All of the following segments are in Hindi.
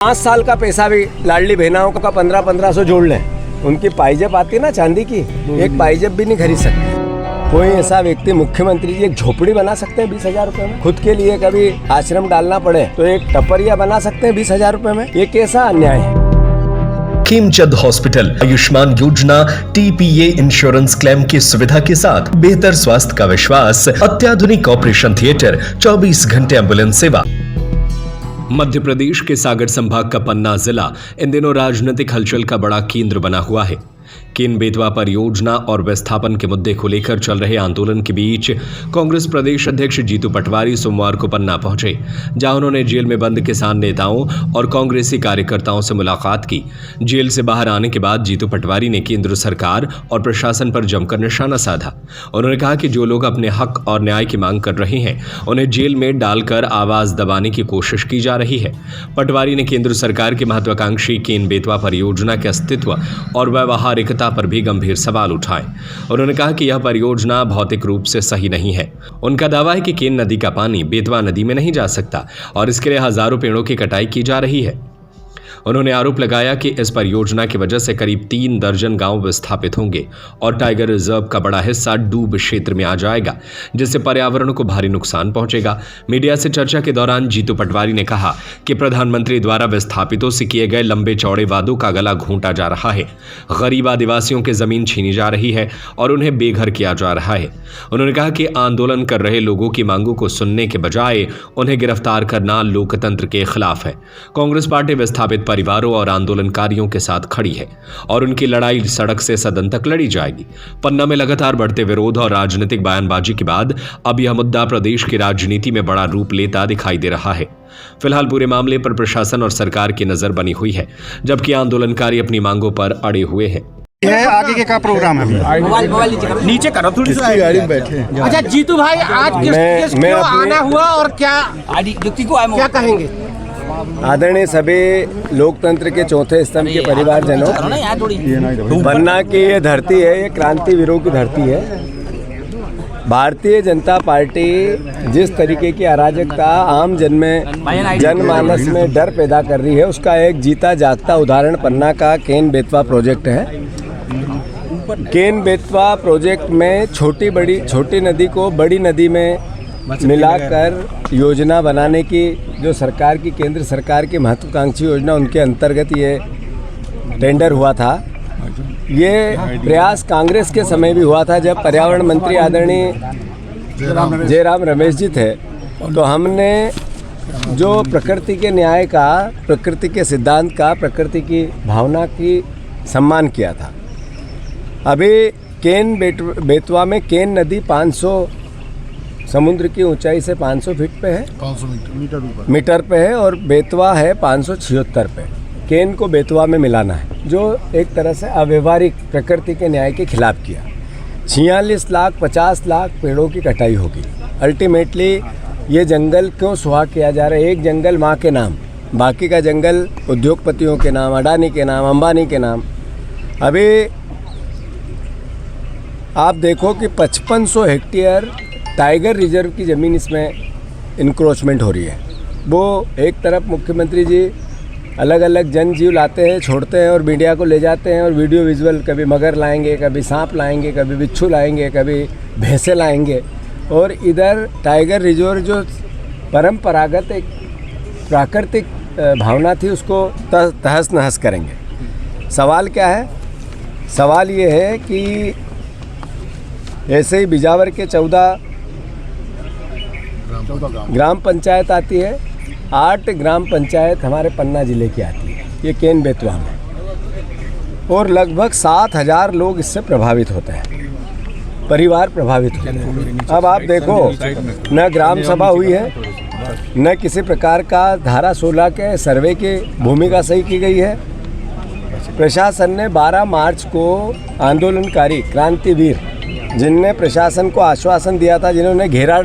5 साल का पैसा भी लाडली बहनाओं का 1500 जोड़ लें, उनकी पाइजेब आती है ना चांदी की, एक पाइजेब भी नहीं खरीद सकते। कोई ऐसा व्यक्ति मुख्यमंत्री जी एक झोपड़ी बना सकते हैं 20,000 रुपए में? खुद के लिए कभी आश्रम डालना पड़े तो एक टपरिया बना सकते हैं 20,000 रुपए में? ये कैसा अन्याय है? खेमचंद हॉस्पिटल आयुष्मान योजना टीपीए इंश्योरेंस क्लेम की सुविधा के साथ बेहतर स्वास्थ्य का विश्वास, अत्याधुनिक ऑपरेशन थिएटर, 24 घंटे एम्बुलेंस सेवा। मध्य प्रदेश के सागर संभाग का पन्ना जिला इन दिनों राजनीतिक हलचल का बड़ा केंद्र बना हुआ है। केन बेतवा परियोजना और विस्थापन के मुद्दे को लेकर चल रहे आंदोलन के बीच कांग्रेस प्रदेश अध्यक्ष जीतू पटवारी सोमवार को पन्ना पहुंचे, जहां उन्होंने जेल में बंद किसान नेताओं और कांग्रेसी कार्यकर्ताओं से मुलाकात की। जेल से बाहर आने के बाद जीतू पटवारी ने केंद्र सरकार और प्रशासन पर जमकर निशाना साधा। उन्होंने कहा कि जो लोग अपने हक और न्याय की मांग कर रहे हैं, उन्हें जेल में डालकर आवाज दबाने की कोशिश की जा रही है। पटवारी ने केंद्र सरकार की महत्वाकांक्षी केन बेतवा परियोजना के अस्तित्व और व्यवहारिकता पर भी गंभीर सवाल उठाए। उन्होंने कहा कि यह परियोजना भौतिक रूप से सही नहीं है। उनका दावा है कि केन नदी का पानी बेतवा नदी में नहीं जा सकता और इसके लिए हजारों पेड़ों की कटाई की जा रही है। उन्होंने आरोप लगाया कि इस परियोजना की वजह से करीब 3 दर्जन गांव विस्थापित होंगे और टाइगर रिजर्व का बड़ा हिस्सा डूब क्षेत्र में आ जाएगा, जिससे पर्यावरण को भारी नुकसान पहुंचेगा। मीडिया से चर्चा के दौरान जीतू पटवारी ने कहा कि प्रधानमंत्री द्वारा विस्थापितों से किए गए लंबे चौड़े वादों का गला घोंटा जा रहा है। गरीब आदिवासियों की जमीन छीनी जा रही है और उन्हें बेघर किया जा रहा है। उन्होंने कहा कि आंदोलन कर रहे लोगों की मांगों को सुनने के बजाय उन्हें गिरफ्तार करना लोकतंत्र के खिलाफ है। कांग्रेस पार्टी विस्थापित परिवारों और आंदोलनकारियों के साथ खड़ी है और उनकी लड़ाई सड़क से सदन तक लड़ी जाएगी। पन्ना में लगातार बढ़ते विरोध और राजनीतिक बयानबाजी के बाद अब यह मुद्दा प्रदेश की राजनीति में बड़ा रूप लेता दिखाई दे रहा है। फिलहाल पूरे मामले पर प्रशासन और सरकार की नजर बनी हुई है, जबकि आंदोलनकारी अपनी मांगों पर अड़े हुए हैं। ये आगे के क्या प्रोग्राम है? नीचे करो थोड़ी सी गाड़ी में बैठे। अच्छा जीतू भाई, आज किस क्यों आना हुआ और क्या कहेंगे? आदरणीय सभी लोकतंत्र के चौथे स्तंभ के परिवारजनों, पन्ना की ये धरती है, ये क्रांतिवीरों की धरती है। भारतीय जनता पार्टी जिस तरीके की अराजकता आम जनमानस में डर पैदा कर रही है, उसका एक जीता जागता उदाहरण पन्ना का केन बेतवा प्रोजेक्ट है। केन बेतवा प्रोजेक्ट में छोटी नदी को बड़ी नदी में मिलाकर योजना बनाने की जो सरकार की, केंद्र सरकार की महत्वाकांक्षी योजना, उनके अंतर्गत ये टेंडर हुआ था। ये प्रयास कांग्रेस के समय भी हुआ था, जब पर्यावरण मंत्री आदरणीय जयराम रमेश जी थे। तो हमने जो प्रकृति के न्याय का, प्रकृति के सिद्धांत का, प्रकृति की भावना की सम्मान किया था। अभी केन बेतवा में केन नदी 500 समुद्र की ऊंचाई से 500 फीट पे है, 500 मीटर पे है, और बेतवा है 576 पे। केन को बेतवा में मिलाना है, जो एक तरह से अव्यवहारिक प्रकृति के न्याय के खिलाफ किया। 46 लाख 50 लाख पेड़ों की कटाई होगी। अल्टीमेटली ये जंगल क्यों सुहा किया जा रहा है? एक जंगल माँ के नाम, बाकी का जंगल उद्योगपतियों के नाम, अडानी के नाम, अंबानी के नाम। अभी आप देखो कि 5500 हेक्टेयर टाइगर रिजर्व की ज़मीन इसमें इंक्रोचमेंट हो रही है। वो एक तरफ मुख्यमंत्री जी अलग अलग जनजीव लाते हैं, छोड़ते हैं और मीडिया को ले जाते हैं, और वीडियो विजुअल कभी मगर लाएंगे, कभी सांप लाएंगे, कभी बिच्छू लाएंगे, कभी भैंसे लाएंगे, और इधर टाइगर रिजर्व जो परंपरागत एक प्राकृतिक भावना थी उसको तहस नहस करेंगे। सवाल क्या है? सवाल ये है कि ऐसे ही बिजावर के 14 ग्राम पंचायत आती है, 8 ग्राम पंचायत हमारे पन्ना जिले की आती है, ये केन बेतवा में, और लगभग 7,000 लोग इससे प्रभावित होते हैं, परिवार प्रभावित होते हैं। अब आप देखो, न ग्राम सभा हुई है, न किसी प्रकार का धारा 16 के सर्वे की भूमिका सही की गई है। प्रशासन ने 12 मार्च को आंदोलनकारी क्रांतिवीर जिनने प्रशासन को आश्वासन दिया था, जिन्होंने डेरा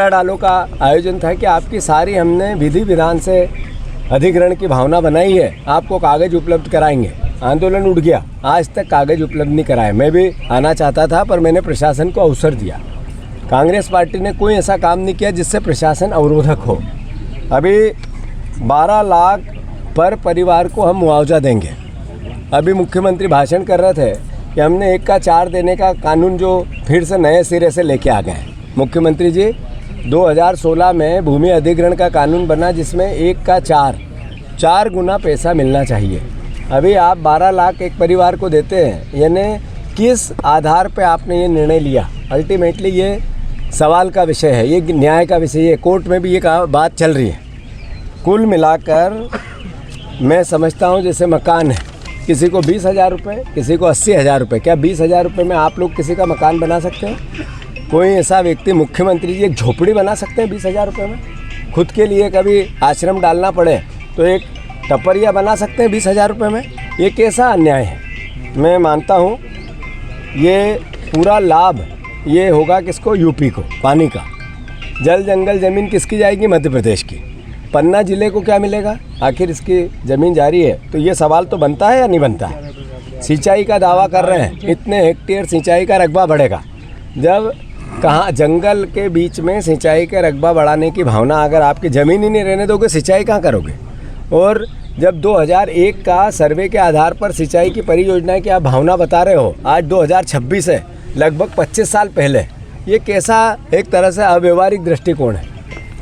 डालो का आयोजन था कि आपकी सारी हमने विधि विधान से अधिग्रहण की भावना बनाई है, आपको कागज़ उपलब्ध कराएंगे। आंदोलन उठ गया, आज तक कागज़ उपलब्ध नहीं कराए। मैं भी आना चाहता था, पर मैंने प्रशासन को अवसर दिया। कांग्रेस पार्टी ने कोई ऐसा काम नहीं किया जिससे प्रशासन अवरोधक हो। अभी 12 लाख पर परिवार को हम मुआवजा देंगे। अभी मुख्यमंत्री भाषण कर रहे थे कि हमने 1 का 4 देने का कानून जो फिर से नए सिरे से लेके आ गए हैं। मुख्यमंत्री जी 2016 में भूमि अधिग्रहण का कानून बना जिसमें 1 का 4 गुना पैसा मिलना चाहिए। अभी आप 12 लाख एक परिवार को देते हैं, यानी किस आधार पे आपने ये निर्णय लिया? अल्टीमेटली ये सवाल का विषय है, ये न्याय का विषय है। कोर्ट में भी ये बात चल रही है। कुल मिलाकर मैं समझता हूँ जैसे मकान है, किसी को 20,000 रुपये, किसी को 80,000 रुपये। क्या 20,000 रुपये में आप लोग किसी का मकान बना सकते हैं? कोई ऐसा व्यक्ति, मुख्यमंत्री जी एक झोपड़ी बना सकते हैं 20,000 रुपये में? खुद के लिए कभी आश्रम डालना पड़े तो एक टपरिया बना सकते हैं 20,000 रुपये में? ये कैसा अन्याय है? मैं मानता हूँ ये पूरा लाभ ये होगा किसको? यूपी को। पानी का, जल जंगल ज़मीन किसकी जाएगी? मध्य प्रदेश की। पन्ना जिले को क्या मिलेगा? आखिर इसकी ज़मीन जारी है तो ये सवाल तो बनता है या नहीं बनता है? सिंचाई का दावा कर रहे हैं, इतने हेक्टेयर सिंचाई का रकबा बढ़ेगा। जब कहाँ जंगल के बीच में सिंचाई का रकबा बढ़ाने की भावना, अगर आपकी ज़मीन ही नहीं रहने दोगे, सिंचाई कहाँ करोगे? और जब 2001 का सर्वे के आधार पर सिंचाई की परियोजना की आप भावना बता रहे हो, आज 2026 है, लगभग 25 साल पहले। ये कैसा एक तरह से अव्यवहारिक दृष्टिकोण है?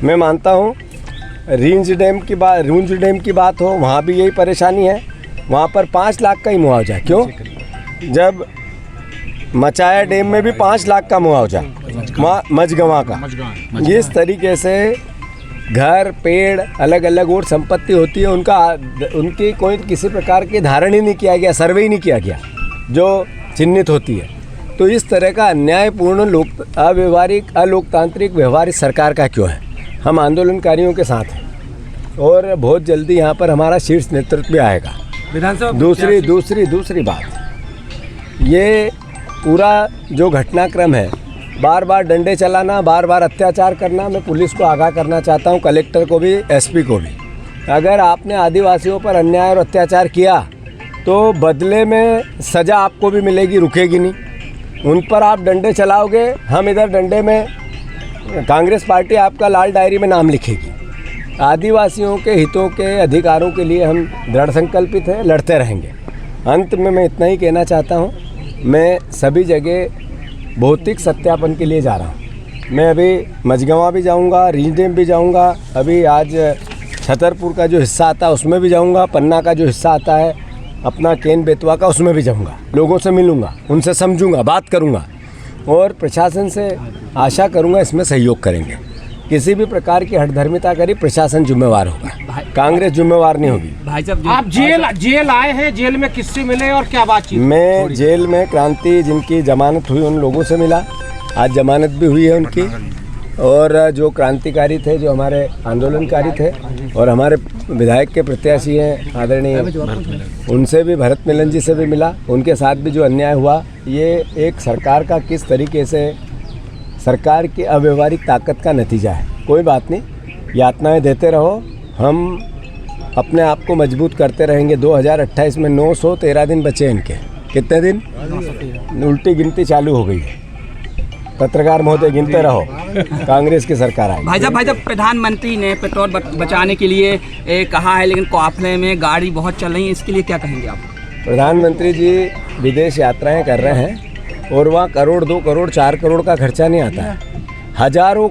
मैं मानता हूँ रेंज डैम की बात हो, वहाँ भी यही परेशानी है। वहाँ पर 5 लाख का ही मुआवजा। क्यों? जब मचाया डैम में भी 5 लाख का मुआवजा, मझगवां का। इस तरीके से घर, पेड़, अलग अलग और संपत्ति होती है, उनकी कोई किसी प्रकार की धारण ही नहीं किया गया, सर्वे ही नहीं किया गया जो चिन्हित होती है। तो इस तरह का अन्यायपूर्ण, अव्यवहारिक, अलोकतांत्रिक व्यवहार इस सरकार का क्यों है? हम आंदोलनकारियों के साथ हैं और बहुत जल्दी यहाँ पर हमारा शीर्ष नेतृत्व भी आएगा। विधानसभा दूसरी बात, ये पूरा जो घटनाक्रम है, बार बार डंडे चलाना, बार बार अत्याचार करना, मैं पुलिस को आगाह करना चाहता हूँ, कलेक्टर को भी, एसपी को भी। अगर आपने आदिवासियों पर अन्याय और अत्याचार किया तो बदले में सज़ा आपको भी मिलेगी, रुकेगी नहीं। उन पर आप डंडे चलाओगे, हम इधर डंडे में, कांग्रेस पार्टी आपका लाल डायरी में नाम लिखेगी। आदिवासियों के हितों के अधिकारों के लिए हम दृढ़ संकल्पित हैं, लड़ते रहेंगे। अंत में मैं इतना ही कहना चाहता हूँ, मैं सभी जगह भौतिक सत्यापन के लिए जा रहा हूँ। मैं अभी मझगवां भी जाऊँगा, रेंज डैम भी जाऊँगा, अभी आज छतरपुर का जो हिस्सा आता है उसमें भी जाऊँगा, पन्ना का जो हिस्सा आता है अपना केन बेतवा का, उसमें भी जाऊँगा। लोगों से मिलूँगा, उनसे समझूँगा, बात करूँगा और प्रशासन से आशा करूँगा इसमें सहयोग करेंगे। किसी भी प्रकार की हठधर्मिता करी, प्रशासन जिम्मेवार होगा, कांग्रेस जिम्मेवार नहीं होगी। भाई साहब, आप जेल आए हैं, जेल में किससे मिले और क्या बातचीत? मैं जेल में क्रांति जिनकी जमानत हुई उन लोगों से मिला, आज जमानत भी हुई है उनकी, और जो क्रांतिकारी थे, जो हमारे आंदोलनकारी थे और हमारे विधायक के प्रत्याशी हैं आदरणीय, उनसे भी, भरत मिलन जी से भी मिला। उनके साथ भी जो अन्याय हुआ, ये एक सरकार का किस तरीके से, सरकार की अव्यवहारिक ताकत का नतीजा है। कोई बात नहीं, यातनाएं देते रहो, हम अपने आप को मजबूत करते रहेंगे। 2028 में 913 दिन बचे इनके। कितने दिन? उल्टी गिनती चालू हो गई है। पत्रकार महोदय गिनते रहो, कांग्रेस की सरकार आई। भाई साहब, प्रधानमंत्री ने पेट्रोल बचाने के लिए कहा है, लेकिन काफिले में गाड़ी बहुत चल रही है, इसके लिए क्या कहेंगे आप? प्रधानमंत्री जी विदेश यात्राएं कर रहे हैं और वहाँ करोड़, 2 करोड़, 4 करोड़ का खर्चा नहीं आता है, हजारों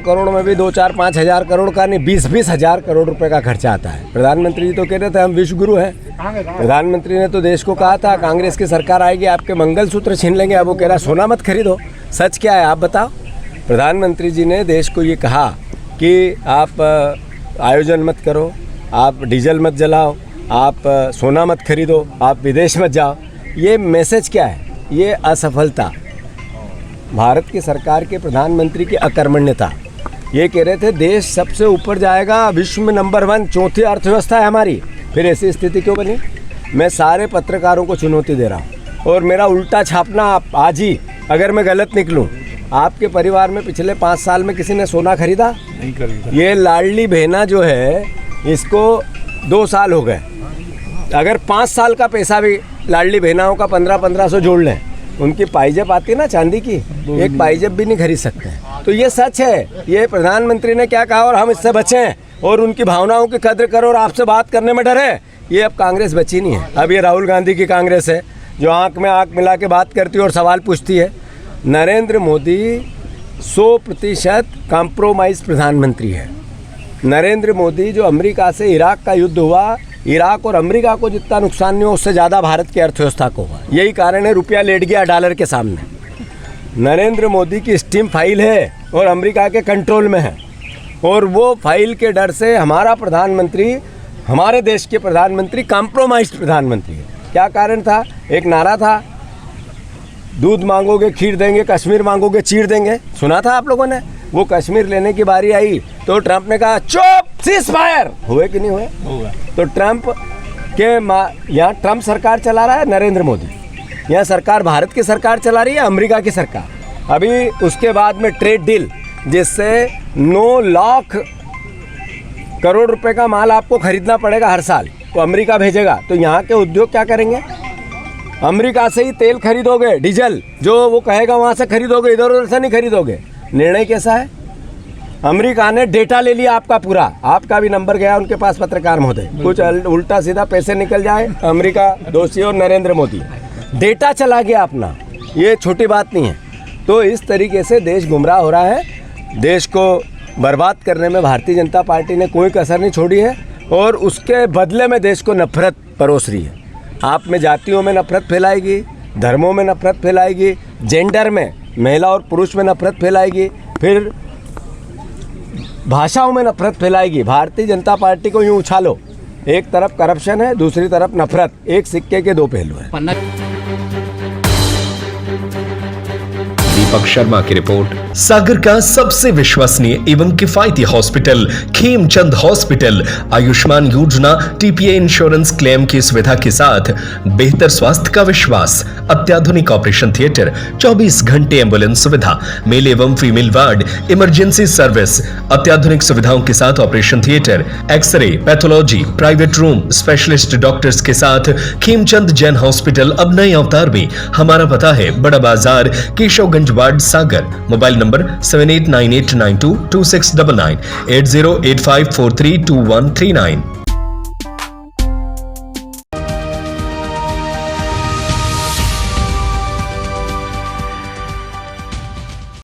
करोड़ में भी 2, 4, 5 हजार करोड़ का नहीं, 20 हजार करोड़ रुपए का खर्चा आता है। प्रधानमंत्री जी तो कह रहे थे हम विश्व गुरु हैं। प्रधानमंत्री ने तो देश को कहा था कांग्रेस की सरकार आएगी आपके मंगलसूत्र छीन लेंगे। अब वो कह रहा सोना मत खरीदो। सच क्या है आप बताओ? प्रधानमंत्री जी ने देश को ये कहा कि आप आयोजन मत करो, आप डीजल मत जलाओ, आप सोना मत खरीदो, आप विदेश मत जाओ। ये मैसेज क्या है? ये असफलता, भारत की सरकार के प्रधानमंत्री की अकर्मण्यता। ये कह रहे थे देश सबसे ऊपर जाएगा, विश्व में नंबर 1, चौथी अर्थव्यवस्था है हमारी। फिर ऐसी स्थिति क्यों बनी? मैं सारे पत्रकारों को चुनौती दे रहा हूँ और मेरा उल्टा छापना आज ही, अगर मैं गलत निकलूँ। आपके परिवार में पिछले 5 साल में किसी ने सोना खरीदा? नहीं खरीदा। ये लाडली बहना जो है, इसको 2 साल हो गए। अगर 5 साल का पैसा भी लाडली बहनाओं का 1500 जोड़ लें, उनकी पाइजेब आती है ना चांदी की, एक पाइजेब भी नहीं खरीद सकते। तो ये सच है। ये प्रधानमंत्री ने क्या कहा और हम इससे बचें और उनकी भावनाओं की कद्र करो और आपसे बात करने में डरे, ये अब कांग्रेस बची नहीं है। अब ये राहुल गांधी की कांग्रेस है जो आंख में आंख मिला के बात करती है और सवाल पूछती है। नरेंद्र मोदी 100% कॉम्प्रोमाइज प्रधानमंत्री है। नरेंद्र मोदी जो अमेरिका से इराक का युद्ध हुआ, इराक और अमेरिका को जितना नुकसान नहीं हुआ उससे ज़्यादा भारत की अर्थव्यवस्था को हुआ। यही कारण है रुपया लेट गया डॉलर के सामने। नरेंद्र मोदी की स्टीम फाइल है और अमेरिका के कंट्रोल में है, और वो फाइल के डर से हमारा प्रधानमंत्री, हमारे देश के प्रधानमंत्री कॉम्प्रोमाइज्ड प्रधानमंत्री है। क्या कारण था? एक नारा था, दूध मांगोगे खीर देंगे, कश्मीर मांगोगे चीर देंगे। सुना था आप लोगों ने? वो कश्मीर लेने की बारी आई तो ट्रंप ने कहा चुप, सीज फायर। हुए कि नहीं हुए? तो ट्रंप के यहाँ ट्रंप सरकार चला रहा है नरेंद्र मोदी, यहाँ सरकार भारत की सरकार चला रही है अमेरिका की सरकार। अभी उसके बाद में ट्रेड डील जिससे 9 लाख करोड़ रुपए का माल आपको खरीदना पड़ेगा हर साल, तो अमेरिका भेजेगा। तो यहाँ के उद्योग क्या करेंगे? अमेरिका से ही तेल खरीदोगे, डीजल जो वो कहेगा वहाँ से खरीदोगे, इधर उधर से नहीं खरीदोगे। निर्णय कैसा है? अमेरिका ने डेटा ले लिया आपका पूरा, आपका भी नंबर गया उनके पास पत्रकार महोदय, कुछ उल्टा सीधा पैसे निकल जाए, अमेरिका दोषी और नरेंद्र मोदी। डेटा चला गया अपना, ये छोटी बात नहीं है। तो इस तरीके से देश गुमराह हो रहा है। देश को बर्बाद करने में भारतीय जनता पार्टी ने कोई कसर नहीं छोड़ी है, और उसके बदले में देश को नफरत परोस रही है। आप में जातियों में नफरत फैलाएगी, धर्मों में नफरत फैलाएगी, जेंडर में महिला और पुरुष में नफरत फैलाएगी, फिर भाषाओं में नफरत फैलाएगी। भारतीय जनता पार्टी को यूँ उछालो, एक तरफ करप्शन है, दूसरी तरफ नफरत, एक सिक्के के दो पहलू हैं। दीपक शर्मा की रिपोर्ट। सागर का सबसे विश्वसनीय एवं किफायती हॉस्पिटल खेमचंद हॉस्पिटल आयुष्मान योजना टीपीए इंश्योरेंस क्लेम की सुविधा के साथ बेहतर स्वास्थ्य का विश्वास, अत्याधुनिक ऑपरेशन थिएटर, 24 घंटे एम्बुलेंस सुविधा, मेल एवं फीमेल वार्ड, इमरजेंसी सर्विस, अत्याधुनिक सुविधाओं के साथ operation theatre, x ray, pathology, private room, specialist doctors के साथ खेमचंद जैन हॉस्पिटल अब नए अवतार में। हमारा पता है बड़ा बाजार, Keshavganj ward, Sagar. Mobile number 7898922699, 8085432139।